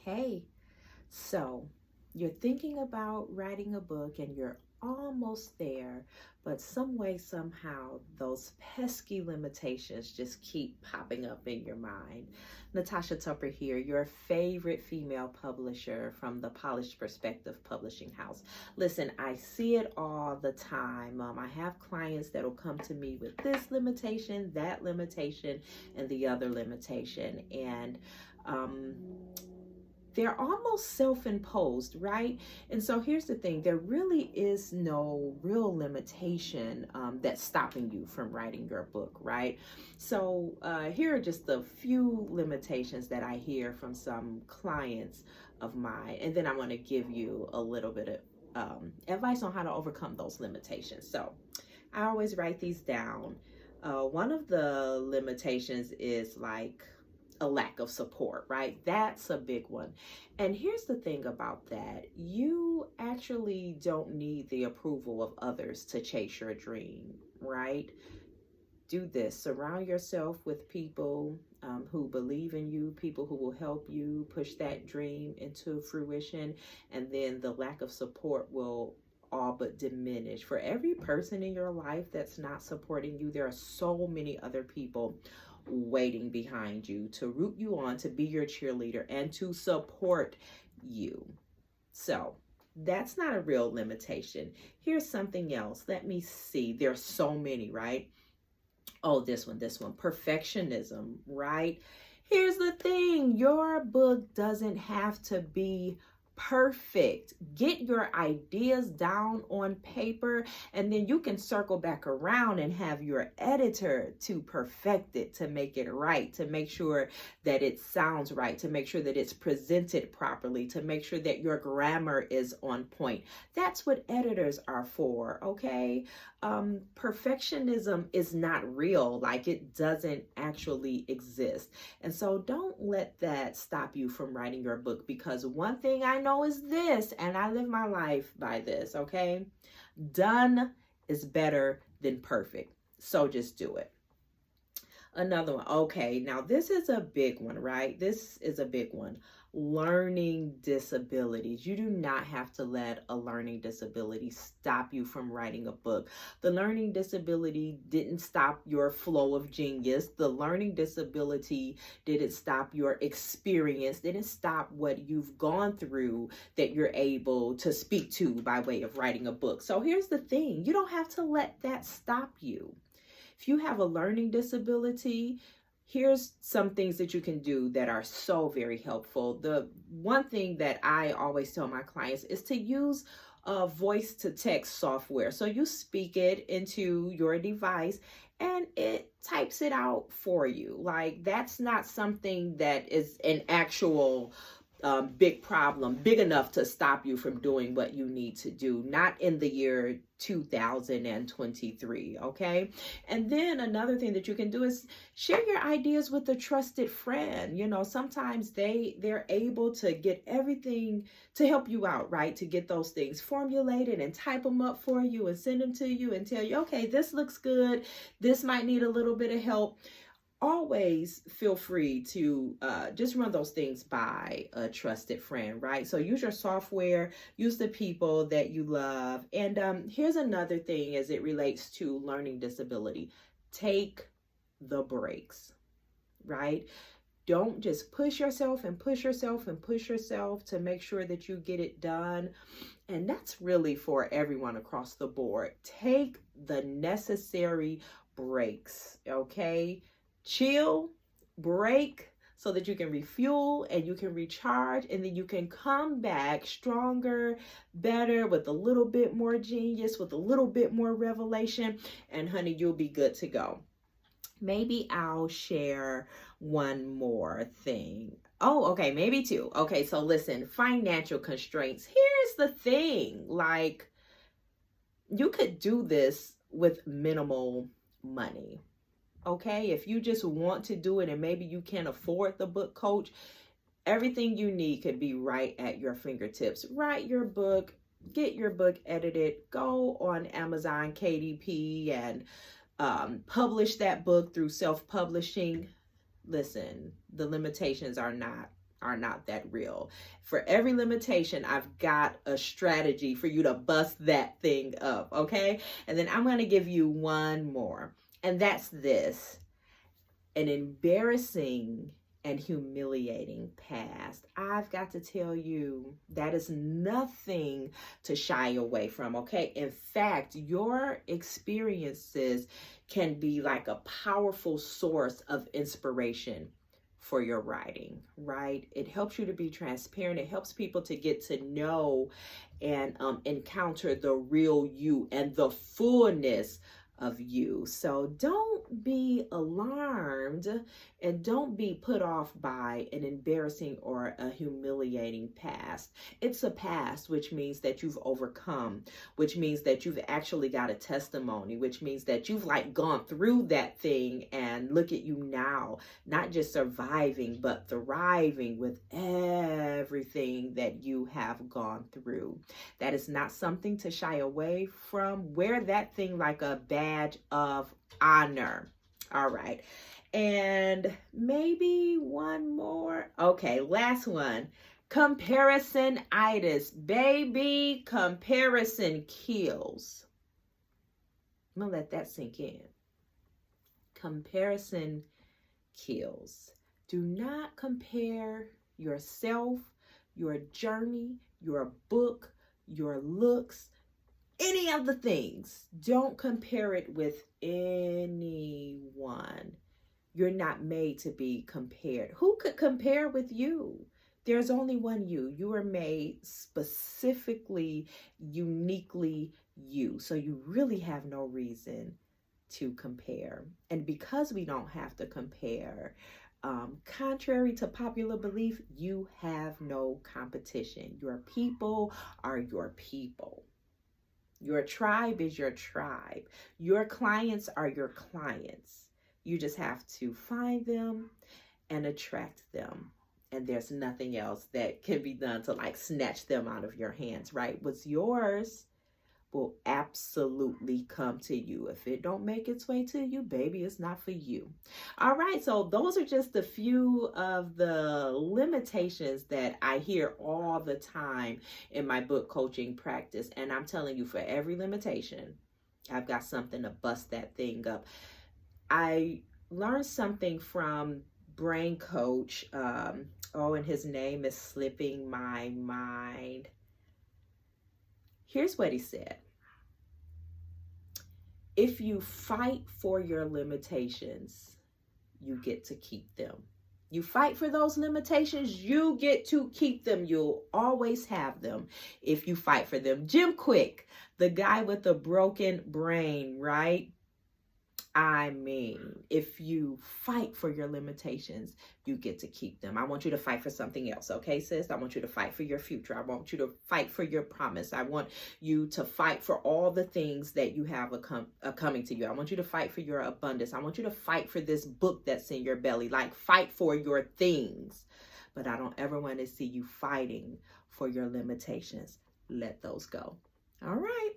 Hey, so you're thinking about writing a book and you're almost there, but some way, somehow, those pesky limitations just keep popping up in your mind. Natasha Tupper here, your favorite female publisher from the Polished Perspective Publishing House. Listen, I see it all the time. I have clients that'll come to me with this limitation, that limitation, and the other limitation. And um, they're almost self-imposed, right? And so here's the thing, there really is no real limitation that's stopping you from writing your book, right? So here are just a few limitations that I hear from some clients of mine, and then I'm going to give you a little bit of advice on how to overcome those limitations. So I always write these down. One of the limitations is like a lack of support, right? That's a big one. And here's the thing about that, you actually don't need the approval of others to chase your dream, right? Do this, surround yourself with people who believe in you, people who will help you push that dream into fruition, and then the lack of support will all but diminish. For every person in your life that's not supporting you, there are so many other people waiting behind you to root you on, to be your cheerleader, and to support you. So that's not a real limitation. Here's something else. Let me see. There's so many, right? Oh, this one. Perfectionism, right? Here's the thing. Your book doesn't have to be perfect. Get your ideas down on paper, and then you can circle back around and have your editor to perfect it, to make it right, to make sure that it sounds right, to make sure that it's presented properly, to make sure that your grammar is on point. That's what editors are for, okay? Perfectionism is not real, like it doesn't actually exist. And so don't let that stop you from writing your book, because one thing I know is this, and I live my life by this, okay? Done is better than perfect. So just do it. Another one. Okay, now this is a big one, right? This is a big one. Learning disabilities. You do not have to let a learning disability stop you from writing a book. The learning disability didn't stop your flow of genius. The learning disability didn't stop your experience, didn't stop what you've gone through that you're able to speak to by way of writing a book. So here's the thing, you don't have to let that stop you. If you have a learning disability, here's some things that you can do that are so very helpful. The one thing that I always tell my clients is to use a voice to text software. So you speak it into your device and it types it out for you. Like, that's not something that is an actual big problem, big enough to stop you from doing what you need to do, not in the year 2023, okay? And then another thing that you can do is share your ideas with a trusted friend. You know, sometimes they're able to get everything to help you out, right? To get those things formulated and type them up for you and send them to you and tell you, okay, this looks good, this might need a little bit of help. Always feel free to just run those things by a trusted friend, right? So use your software, use the people that you love. And here's another thing as it relates to learning disability. Take the breaks, right? Don't just push yourself and push yourself and push yourself to make sure that you get it done. And that's really for everyone across the board. Take the necessary breaks, okay? Chill, break, so that you can refuel and you can recharge, and then you can come back stronger, better, with a little bit more genius, with a little bit more revelation, and honey, you'll be good to go. Maybe I'll share one more thing. Oh, okay, maybe two. Okay, so listen, financial constraints. Here's the thing, like, you could do this with minimal money. Okay, if you just want to do it and maybe you can't afford the book coach, everything you need could be right at your fingertips. Write your book, get your book edited, go on Amazon KDP and publish that book through self-publishing. Listen, the limitations are not are not that real. For every limitation, I've got a strategy for you to bust that thing up, okay? And then I'm going to give you one more, and that's this: an embarrassing and humiliating past. I've got to tell you, that is nothing to shy away from, okay? In fact, your experiences can be like a powerful source of inspiration for your writing, right? It helps you to be transparent. It helps people to get to know and encounter the real you and the fullness of you. So don't be alarmed and don't be put off by an embarrassing or a humiliating past. It's a past, which means that you've overcome, which means that you've actually got a testimony, which means that you've like gone through that thing, and look at you now, not just surviving, but thriving with everything that you have gone through. That is not something to shy away from. Wear that thing like a badge of honor. All right. And maybe one more. Okay, last one. Comparisonitis. Baby, comparison kills. I'm going to let that sink in. Comparison kills. Do not compare yourself, your journey, your book, your looks, any of the things. Don't compare it with anyone. You're not made to be compared. Who could compare with you? There's only one you. You are made specifically, uniquely you. So you really have no reason to compare. And because we don't have to compare, contrary to popular belief, you have no competition. Your people are your people. Your tribe is your tribe. Your clients are your clients. You just have to find them and attract them. And there's nothing else that can be done to like snatch them out of your hands, right? What's yours will absolutely come to you. If it don't make its way to you, baby, it's not for you. All right, so those are just a few of the limitations that I hear all the time in my book coaching practice. And I'm telling you, for every limitation, I've got something to bust that thing up. I learned something from Brain Coach. And his name is slipping my mind. Here's what he said. If you fight for your limitations, you get to keep them. You fight for those limitations, you get to keep them. You'll always have them if you fight for them. Jim Quick, the guy with the broken brain, right? I mean, if you fight for your limitations, you get to keep them. I want you to fight for something else, okay, sis? I want you to fight for your future. I want you to fight for your promise. I want you to fight for all the things that you have coming to you. I want you to fight for your abundance. I want you to fight for this book that's in your belly. Like, fight for your things. But I don't ever want to see you fighting for your limitations. Let those go. All right.